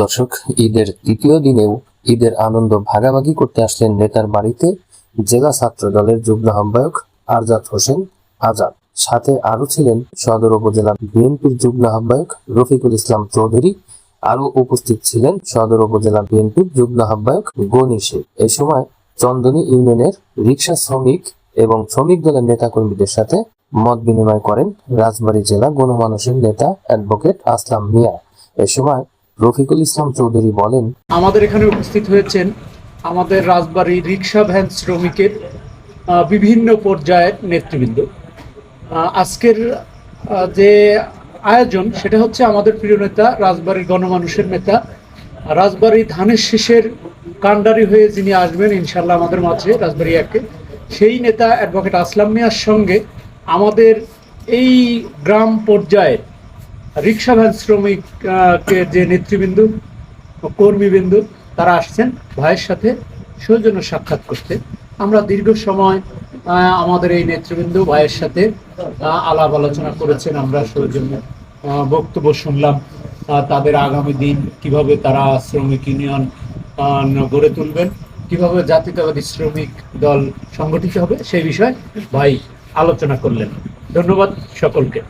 দর্শক, ঈদের তৃতীয় দিনেও ঈদের আনন্দ ভাগাভাগি করতে আসলেন নেতার বাড়িতে জেলা ছাত্র দলের যুগ্ম আহ্বায়ক আরজাদ হোসেন আজাদ। সাথে আরো ছিলেন সদর উপজেলা বিএনপির যুগ্ম আহ্বায়ক রফিকুল ইসলাম চৌধুরী। আরো উপস্থিত ছিলেন সদর উপজেলা বিএনপির যুগ্ম আহ্বায়ক গনি শেখ। এই সময় চন্দনী ইউনিয়নের রিকশা শ্রমিক এবং শ্রমিক দলের নেতাকর্মীদের সাথে মত বিনিময় করেন রাজবাড়ী জেলা গণমানুষের নেতা অ্যাডভোকেট আসলাম মিয়া। এ সময় রফিকুল ইসলাম চৌধুরী বলেন, আমাদের এখানে উপস্থিত হয়েছেন আমাদের রাজবাড়ী রিক্সা ভ্যান শ্রমিকের বিভিন্ন পর্যায়ের নেতৃবৃন্দ। আজকের যে আয়োজন সেটা হচ্ছে আমাদের প্রিয় নেতা রাজবাড়ীর গণমানুষের নেতা, রাজবাড়ী ধানের শীষের কাণ্ডারি হয়ে যিনি আসবেন ইনশাল্লাহ আমাদের মাঝে রাজবাড়ী একে, সেই নেতা অ্যাডভোকেট আসলাম মিয়ার সঙ্গে আমাদের এই গ্রাম পর্যায়ের রিক্সা ভ্যান শ্রমিকের যে নেতৃবৃন্দ কর্মীবৃন্দ তারা আসছেন ভাইয়ের সাথে সৌজন্য সাক্ষাৎ করতে। আমরা দীর্ঘ সময় আমাদের এই নেতৃবৃন্দ ভাইয়ের সাথে আলাপ আলোচনা করেছেন। আমরা সৌজন্য বক্তব্য শুনলাম তাদের আগামী দিন কিভাবে তারা শ্রমিক ইউনিয়ন গড়ে তুলবেন, কিভাবে জাতীয়তাবাদী শ্রমিক দল সংগঠিত হবে সেই বিষয়ে ভাই আলোচনা করলেন। ধন্যবাদ সকলকে।